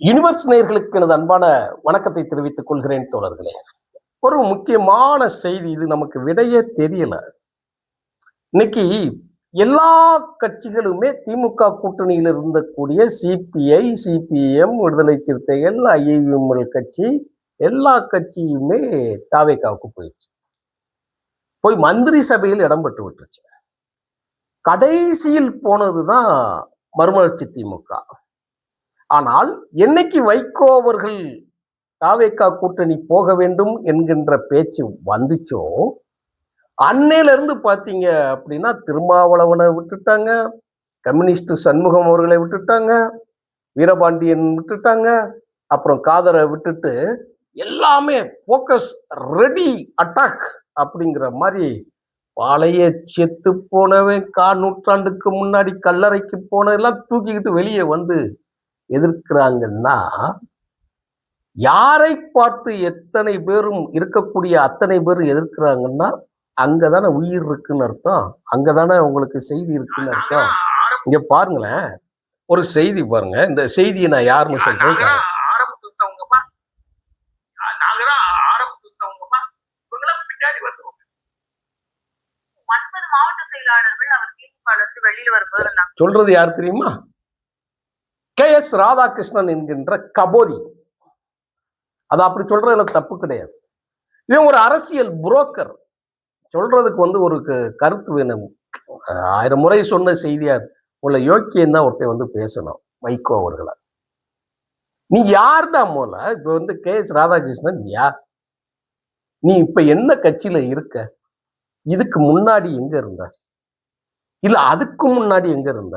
Universe நேயர்களுக்கு எனது அன்பான வணக்கத்தை தெரிவித்துக் கொள்கிறேன் தோழர்களே. ஒரு முக்கியமான செய்தி, இது நமக்கு விடையே தெரியல. இன்னைக்கு எல்லா கட்சிகளுமே திமுக கூட்டணியில் இருந்தக்கூடிய சிபிஐ, சிபிஎம், விடுதலை சிறுத்தைகள், ஐயுஎம்எல் கட்சி, எல்லா கட்சியுமே தாவேகாவுக்கு போயிடுச்சு. போய் மந்திரி சபையில் இடம் பெற்று விட்டுருச்சு. கடைசியில் போனதுதான் மறுமலர்ச்சி திமுக. ஆனால் என்னைக்கு வைகோ அவர்கள் தாவேகா கூட்டணி போக வேண்டும் என்கின்ற பேச்சு வந்துச்சோ, அன்னையில இருந்து பாத்தீங்க அப்படின்னா திருமாவளவனை விட்டுட்டாங்க, கம்யூனிஸ்ட் சண்முகம் அவர்களை விட்டுட்டாங்க, வீரபாண்டியன் விட்டுட்டாங்க, அப்புறம் காதரை விட்டுட்டு எல்லாமே போக்கஸ் ரெடி அட்டாக் அப்படிங்கிற மாதிரி பாளைய செத்து போனவன் நூற்றாண்டுக்கு முன்னாடி கல்லறைக்கு போனதெல்லாம் தூக்கிக்கிட்டு வெளியே வந்து எதிர்க்கிறாங்கன்னா, யாரை பார்த்து எத்தனை பேரும் இருக்கக்கூடிய அத்தனை பேரும் எதிர்க்கிறாங்கன்னா அங்கதானே உயிர் இருக்குன்னு அர்த்தம், அங்கதானே உங்களுக்கு செய்தி இருக்குன்னு அர்த்தம். இங்க பாருங்களேன், ஒரு செய்தி பாருங்க. இந்த செய்தியை நான் யாருன்னு சொல்றேன். சொல்றது யார் தெரியுமா? KS ராதாகிருஷ்ணன் என்கின்ற கபோதி. அது அப்படி சொல்றதுல தப்பு கிடையாது. இவன் ஒரு அரசியல் புரோக்கர். சொல்றதுக்கு ஒரு கருத்து வேணும். 1000 முறை சொன்ன செய்தியார் உள்ள யோக்கியம் தான் ஒருத்தன் பேசணும். வைகோ அவர்களை நீ யார்தான் மூல? இப்ப KS ராதாகிருஷ்ணன் யார்? நீ இப்ப என்ன கட்சியில இருக்க? இதுக்கு முன்னாடி எங்க இருந்த? இல்ல அதுக்கு முன்னாடி எங்க இருந்த?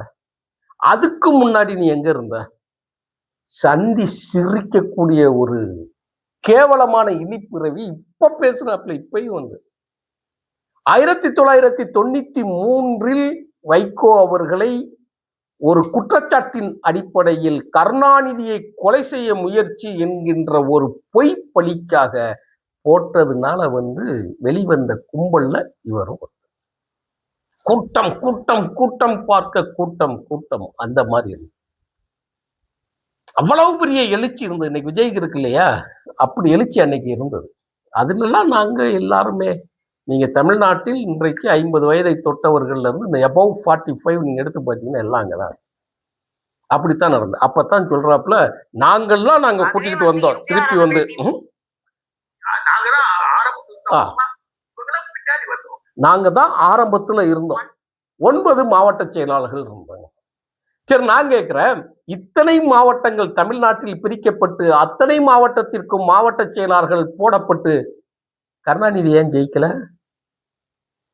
அதுக்கு முன்னாடி நீ எங்க இருந்த? சந்தி சிரிக்கக்கூடிய ஒரு கேவலமான இழிப்பிறவி இப்ப பேசுறாப்ல. இப்பயும் 1993 வைகோ அவர்களை ஒரு குற்றச்சாட்டின் அடிப்படையில் கருணாநிதியை கொலை செய்ய முயற்சி என்கின்ற ஒரு பொய் பழிக்காக போட்டதுனால வெளிவந்த கும்பல்ல இவரும் கூட்டம் கூட்டம் கூட்டம் பார்க்க கூட்டம் கூட்டம் அந்த மாதிரி அவ்வளவு பெரிய எழுச்சி இருந்தது. இன்னைக்கு விஜய்க்கு இருக்கு இல்லையா, அப்படி எழுச்சி அன்னைக்கு இருந்தது. அதுலலாம் நாங்க எல்லாருமே, நீங்க தமிழ்நாட்டில் இன்றைக்கு 50 வயதை தொட்டவர்கள்ல இருந்து இந்த above 45 நீங்க எடுத்து பார்த்தீங்கன்னா எல்லாம் அங்கதான். அப்படித்தான் நடந்தது. அப்பத்தான் சொல்றாப்புல, நாங்க கூட்டிகிட்டு வந்தோம் திருப்பி நாங்க தான் ஆரம்பத்துல இருந்தோம். 9 மாவட்ட செயலாளர்கள் இருந்தாங்க. சரி, நான் கேட்கிறேன், இத்தனை மாவட்டங்கள் தமிழ்நாட்டில் பிரிக்கப்பட்டு அத்தனை மாவட்டத்திற்கும் மாவட்ட செயலாளர்கள் போடப்பட்டு கருணாநிதி ஏன் ஜெயிக்கல?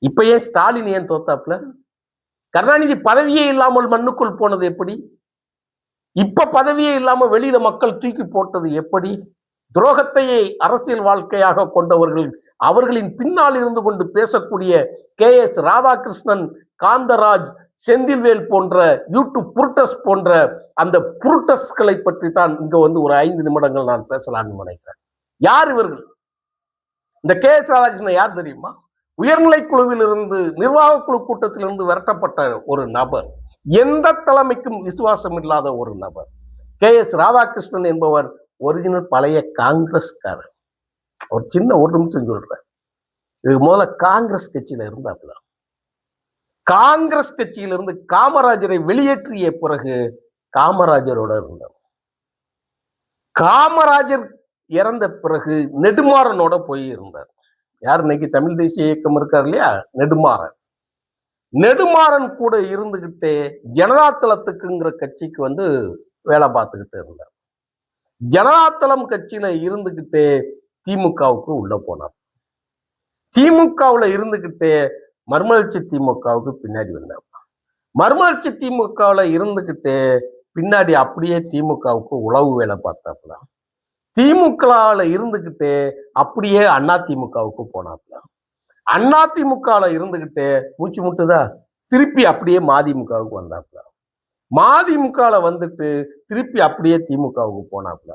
இப்ப ஏன் ஸ்டாலின் ஏன் தோத்தாப்புல? கருணாநிதி பதவியே இல்லாமல் மண்ணுக்குள் போனது எப்படி? இப்ப பதவியே இல்லாம வெளியில மக்கள் தூக்கி போட்டது எப்படி? துரோகத்தையே அரசியல் வாழ்க்கையாக கொண்டவர்கள், அவர்களின் பின்னால் இருந்து கொண்டு பேசக்கூடிய KS ராதாகிருஷ்ணன், காந்தராஜ், செந்தில்வேல் போன்ற யூடியூப் புருட்டஸ் போன்ற அந்த புருட்டஸ்களை பற்றி தான் இங்க ஒரு 5 நிமிடங்கள் நான் பேசலாம்னு நினைக்கிறேன். யார் இவர்கள்? இந்த KS ராதாகிருஷ்ணன் யார் தெரியுமா? உயர்நிலை குழுவில் இருந்து, நிர்வாக குழு கூட்டத்திலிருந்து விரட்டப்பட்ட ஒரு நபர், எந்த தலைமைக்கும் விசுவாசம் இல்லாத ஒரு நபர். KS ராதாகிருஷ்ணன் என்பவர் ஒரிஜினல் பழைய காங்கிரஸ்காரர். ஒரு சின்ன ஒரு நிமிஷம் சொல்றேன். இது முதல்ல காங்கிரஸ் கட்சியில இருந்தாப்புல. காங்கிரஸ் கட்சியிலிருந்து காமராஜரை வெளியேற்றிய பிறகு காமராஜரோட இருந்தார். காமராஜர் இறந்த பிறகு நெடுமாறனோட போய் இருந்தார். யார்? இன்னைக்கு தமிழ் தேசிய இயக்கம் இருக்கார் இல்லையா, நெடுமாறன். நெடுமாறன் கூட இருந்துகிட்டே ஜனதாதளத்துக்குங்கிற கட்சிக்கு வேலை பார்த்துக்கிட்டு இருந்தார். ஜனதாதளம் கட்சியில இருந்துகிட்டே திமுகவுக்கு உள்ள போனார். திமுகவுல இருந்துகிட்டே மறுமலர்ச்சி திமுகவுக்கு பின்னாடி வந்தார். மறுமலர்ச்சி திமுகவுல இருந்துகிட்டே பின்னாடி அப்படியே திமுகவுக்கு உளவு வேலை பார்த்தாப்புல. திமுகவுல இருந்துகிட்டே அப்படியே அதிமுகவுக்கு போனாப்புல. அதிமுகவுல இருந்துகிட்டே மூச்சு முட்டுதா திருப்பி அப்படியே மதிமுகவுக்கு வந்தாப்புல. மதிமுகவுல வந்துட்டு திருப்பி அப்படியே திமுகவுக்கு போனாப்புல.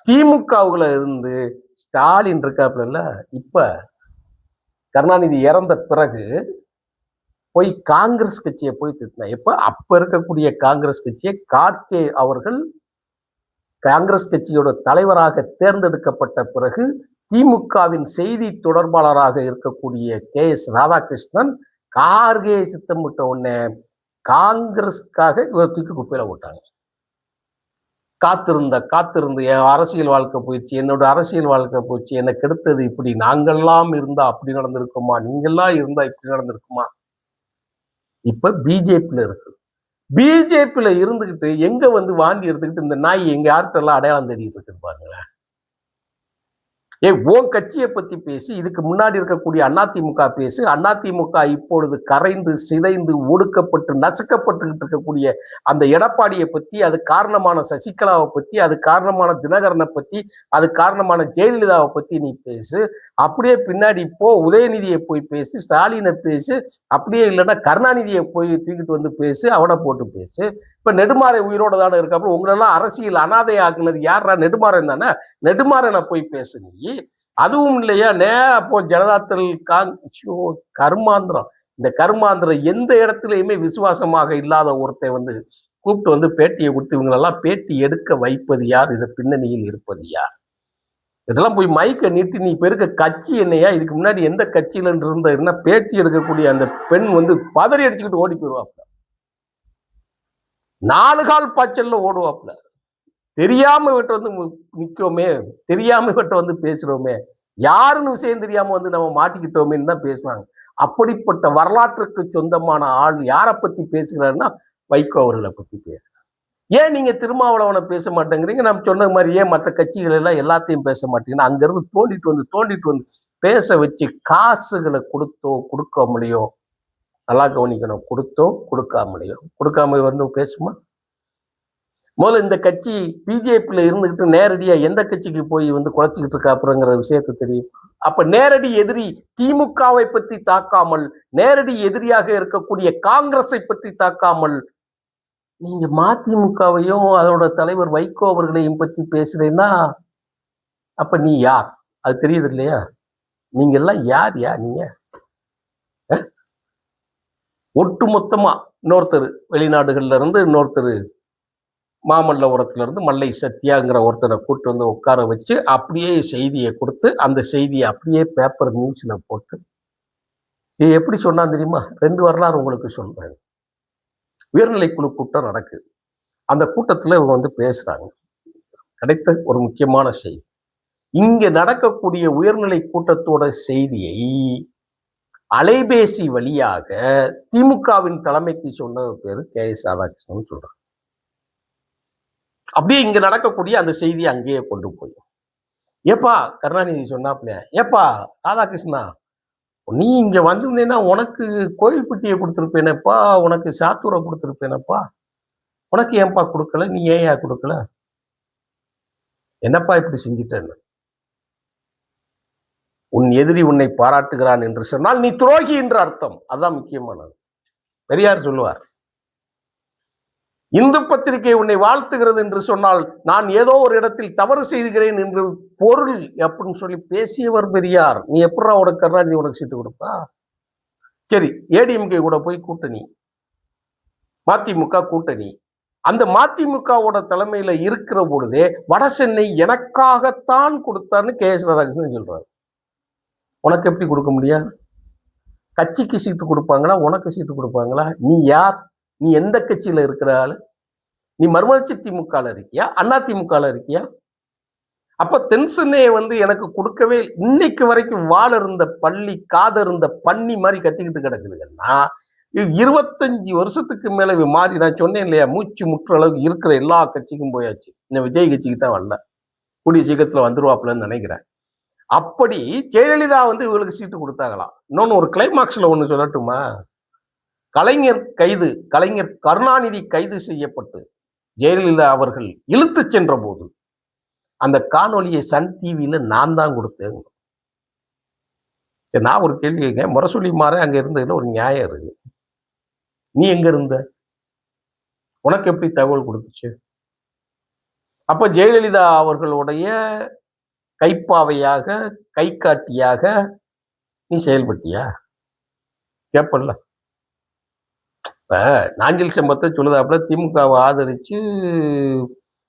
திமுகவுல இருந்து ஸ்டாலின் இருக்காப்புல. இப்ப கருணாநிதி இறந்த பிறகு போய் காங்கிரஸ் கட்சியை போய் திட்டினா. எப்ப? அப்ப இருக்கக்கூடிய காங்கிரஸ் கட்சியை கார்கே அவர்கள் காங்கிரஸ் கட்சியோட தலைவராக தேர்ந்தெடுக்கப்பட்ட பிறகு திமுகவின் செய்தி தொடர்பாளராக இருக்கக்கூடிய KS ராதாகிருஷ்ணன் கார்கே சித்தமிட்ட உடனே காங்கிரஸ்க்காக இவர் தூக்கி குப்பையில போட்டாங்க. காத்திருந்து என் அரசியல் வாழ்க்கை போயிடுச்சு, என்னோட அரசியல் வாழ்க்கை போச்சு, என்னை கெடுத்தது இப்படி, நாங்கெல்லாம் இருந்தா அப்படி நடந்திருக்குமா, நீங்கெல்லாம் இருந்தா இப்படி நடந்திருக்குமா. இப்ப பிஜேபியில இருக்கு. பிஜேபியில இருந்துகிட்டு எங்க வந்து வாந்தி எடுத்துக்கிட்டு இந்த நாய் எங்க யார்கிட்டெல்லாம் அடையாளம் தெரியிட்டு இருக்கு பாருங்களேன். உன் கட்சியை பத்தி பேசி, இதுக்கு முன்னாடி இருக்கக்கூடிய அதிமுக பேசு. அதிமுக இப்பொழுது கரைந்து சிதைந்து ஒடுக்கப்பட்டு நசுக்கப்பட்டுக்கிட்டு இருக்கக்கூடிய அந்த எடப்பாடியை பத்தி, அது காரணமான சசிகலாவை பத்தி, அது காரணமான தினகரனை பத்தி, அது காரணமான ஜெயலலிதாவை பத்தி நீ பேசு. அப்படியே பின்னாடி போ, உதயநிதியை போய் பேசு, ஸ்டாலினை பேசு, அப்படியே இல்லைன்னா கருணாநிதியை போய் தூக்கிட்டு வந்து பேசு, அவனை போட்டு பேசு. இப்ப நெடுமாறன் உயிரோட தானே இருக்காப்புல. உங்களெல்லாம் அரசியல் அனாதை ஆக்குனது யாரா? நெடுமாறன் தானே. நெடுமாறனை போய் பேசு நீ. அதுவும் இல்லையா, அப்போ ஜனதாதள் கர்மாந்திரம். இந்த கர்மாந்திரம் எந்த இடத்துலயுமே விசுவாசமாக இல்லாத ஒருத்தன் வந்து கூப்பிட்டு வந்து பேட்டியை கொடுத்து இவங்களெல்லாம் பேட்டி எடுக்க வைப்பது யார்? இது பின்னணியில் இருப்பது யார்? இதெல்லாம் போய் மைக்க நீட்டி நீ பெருக்க கட்சி என்னையா? இதுக்கு முன்னாடி எந்த கட்சியில இருந்த பேட்டி எடுக்கக்கூடிய அந்த பெண் வந்து பதறி அடிச்சுக்கிட்டு ஓடி போயிடுவாப்ல. 4 கால் பாய்ச்சல்ல ஓடுவாப்ல. தெரியாம விட்டு வந்து நிற்கோமே, தெரியாம விட்டு வந்து பேசுறோமே, யாருன்னு விஷயம் தெரியாம வந்து நம்ம மாட்டிக்கிட்டோமேன்னு தான் பேசுவாங்க. அப்படிப்பட்ட வரலாற்றுக்கு சொந்தமான ஆள் யாரை பத்தி பேசுகிறாருன்னா வைகோ அவர்களை பத்தி பேசுறாங்க. ஏன் நீங்க திருமாவளவனை பேச மாட்டேங்கிறீங்க? நம்ம சொன்ன மாதிரி ஏன் மற்ற கட்சிகள் எல்லாம் எல்லாத்தையும் பேச மாட்டீங்கன்னா, அங்கிருந்து தோண்டிட்டு வந்து பேச வச்சு காசுகளை கொடுக்க முடியும். நல்லா கவனிக்கணும். கொடுக்காம முடியும். கொடுக்காம வந்து பேசுமா? முதல்ல இந்த கட்சி பிஜேபியில இருந்துகிட்டு நேரடியா எந்த கட்சிக்கு போய் வந்து குறைச்சிக்கிட்டு இருக்கா அப்புறங்கிற விஷயத்த தெரியும். அப்ப நேரடி எதிரி திமுகவை பற்றி தாக்காமல், நேரடி எதிரியாக இருக்கக்கூடிய காங்கிரஸை பற்றி தாக்காமல், நீங்க மதிமுகவையும் அதோட தலைவர் வைகோ அவர்களையும் பத்தி பேசுறேன்னா அப்ப நீ யார்? அது தெரியுது இல்லையா? நீங்க எல்லாம் யார்? நீங்க ஒட்டு மொத்தமா இன்னொருத்தர் வெளிநாடுகள்ல இருந்து இன்னொருத்தர் மாமல்லபுரத்துல இருந்து மல்லை சத்யாங்கிற ஒருத்தரை கூட்டு வந்து உட்கார வச்சு அப்படியே செய்தியை கொடுத்து அந்த செய்தியை அப்படியே பேப்பர் நியூஸ்ல போட்டு எப்படி சொன்னா தெரியுமா? 2 வரலாறு உங்களுக்கு சொல்றேன். உயர்நிலைக்குழு கூட்டம் நடக்குது. அந்த கூட்டத்துல இவங்க வந்து பேசுறாங்க. கிடைத்த ஒரு முக்கியமான செய்தி, இங்க நடக்கக்கூடிய உயர்நிலை கூட்டத்தோட செய்தியை அலைபேசி வழியாக திமுகவின் தலைமைக்கு சொன்ன பேரு KS ராதாகிருஷ்ணன் சொல்றாங்க. அப்படியே இங்க நடக்கக்கூடிய அந்த செய்தியை அங்கேயே கொண்டு போய், ஏப்பா கருணாநிதி சொன்னாப்ல, ஏப்பா ராதாகிருஷ்ணா, நீ இங்க வந்திருந்தேன்னா உனக்கு கோயில்பட்டியை கொடுத்துருப்பேனப்பா, உனக்கு சாத்தூரை கொடுத்துருப்பேனப்பா, உனக்கு ஏன்பா கொடுக்கல? நீ ஏயா கொடுக்கல? என்னப்பா இப்படி செஞ்சிட்டேன்னு? உன் எதிரி உன்னை பாராட்டுகிறான் என்று சொன்னால் நீ துரோகி என்று அர்த்தம். அதுதான் முக்கியமானது. பெரியார் சொல்லுவார், இந்து பத்திரிகை உன்னை வாழ்த்துகிறது என்று சொன்னால் நான் ஏதோ ஒரு இடத்தில் தவறு செய்கிறேன் என்று பொருள் அப்படின்னு சொல்லி பேசியவர் பெரியார். நீ எப்படா உனக்கு கருணாநிதி உனக்கு சீட்டு கொடுப்பா? சரி, ஏடிஎம்கே கூட போய் கூட்டணி, மதிமுக கூட்டணி. அந்த மதிமுகவோட தலைமையில இருக்கிற பொழுதே வட சென்னை எனக்காகத்தான் கொடுத்தான்னு KS ராதாகிருஷ்ணன் சொல்றாரு. உனக்கு எப்படி கொடுக்க முடியாது? கட்சிக்கு சீட்டு கொடுப்பாங்களா? உனக்கு சீட்டு கொடுப்பாங்களா? நீ யார்? நீ எந்த கட்சியில இருக்கிற ஆளு? நீ மறுமலர்ச்சி திமுக இருக்கியா? அதிமுக இருக்கியா? அப்ப தென் சென்னையை வந்து எனக்கு கொடுக்கவே இன்னைக்கு வரைக்கும் வாழ இருந்த பள்ளி காத இருந்த பண்ணி மாதிரி கத்திக்கிட்டு கிடக்குதுன்னா 25 வருஷத்துக்கு மேல மாறி, நான் சொன்னேன் இல்லையா, மூச்சு முற்ற அளவுக்கு இருக்கிற எல்லா கட்சிக்கும் போயாச்சு. இந்த விஜய் கட்சிக்கு தான் வரல. கூடிய சீக்கிரத்துல வந்துருவாப்புலன்னு நினைக்கிறேன். அப்படி ஜெயலலிதா வந்து இவங்களுக்கு சீட்டு கொடுத்தாங்களாம். இன்னொன்னு ஒரு கிளைமாக்ஸ்ல ஒண்ணு சொல்லட்டுமா? கலைஞர் கருணாநிதி கைது செய்யப்பட்டு ஜெயலலிதா அவர்கள் இழுத்து சென்ற போது அந்த காணொலியை சன் டிவியில நான் தான் கொடுத்தேன். நான் ஒரு கேள்வி கேட்க, முரசொலி மாற அங்க இருந்ததுல ஒரு நியாயம் இருக்கு. நீ எங்க இருந்த? உனக்கு எப்படி தகவல் கொடுத்துச்சு? அப்ப ஜெயலலிதா அவர்களுடைய கைப்பாவையாக கை காட்டியாக நீ செயல்பட்டியா? கேப்பல்ல. இப்ப நாஞ்சில் செம்பத்தை சொல்லுதாப்புல திமுகவை ஆதரிச்சு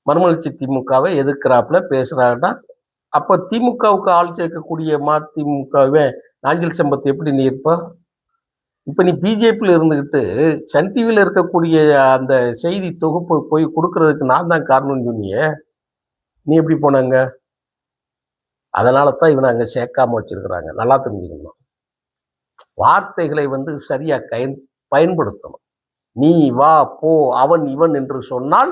மறுமலர்ச்சி திமுகவை எதிர்க்கிறாப்புல பேசுறாருன்னா, அப்ப திமுகவுக்கு ஆள் சேர்க்கக்கூடிய மதிமுகவே நாஞ்சில் சம்பத் எப்படி நீ இருப்ப? இப்ப நீ பிஜேபியில இருந்துகிட்டு சன் டிவில இருக்கக்கூடிய அந்த செய்தி தொகுப்பு போய் கொடுக்கறதுக்கு நான் தான் காரணம்னு சொன்னியே, நீ எப்படி போனாங்க? அதனால தான் இவனை அங்க சேர்க்காம வச்சிருக்கிறாங்க. நல்லா தெரிஞ்சுக்கணும். வார்த்தைகளை சரியா பயன்படுத்தணும். நீ வா போ அவன் இவன் என்று சொன்னால்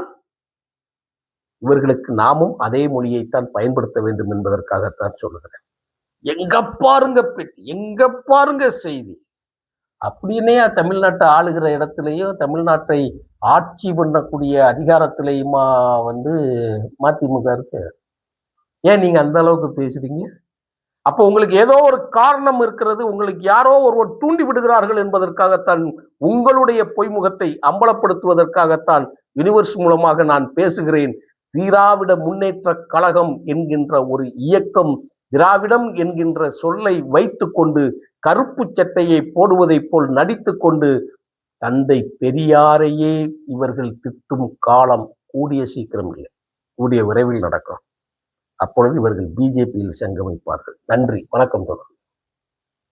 இவர்களுக்கு நாமும் அதே மொழியைத்தான் பயன்படுத்த வேண்டும் என்பதற்காகத்தான் சொல்லுகிறேன். எங்க பாருங்க பெட்டி, எங்க பாருங்க செய்தி அப்படின்னே தமிழ்நாட்டை ஆளுகிற இடத்துலையும் தமிழ்நாட்டை ஆட்சி பண்ணக்கூடிய அதிகாரத்திலையுமா மதிமுக இருக்கு. ஏன் நீங்க அந்த அளவுக்கு பேசுறீங்க? அப்போ உங்களுக்கு ஏதோ ஒரு காரணம் இருக்கிறது, உங்களுக்கு யாரோ ஒருவர் தூண்டி விடுகிறார்கள் என்பதற்காகத்தான், உங்களுடைய பொய்முகத்தை அம்பலப்படுத்துவதற்காகத்தான் யூனிவர்ஸ் மூலமாக நான் பேசுகிறேன். திராவிட முன்னேற்ற கழகம் என்கின்ற ஒரு இயக்கம் திராவிடம் என்கின்ற சொல்லை வைத்துக்கொண்டு கருப்பு சட்டையை போடுவதைப் போல் நடித்துக்கொண்டு தந்தை பெரியாரையே இவர்கள் திட்டும் காலம் கூடிய சீக்கிரம் இல்லை, கூடிய விரைவில் நடக்கும். அப்பொழுது இவர்கள் பிஜேபியில் சங்கமிப்பார்கள். நன்றி, வணக்கம் தோழர்.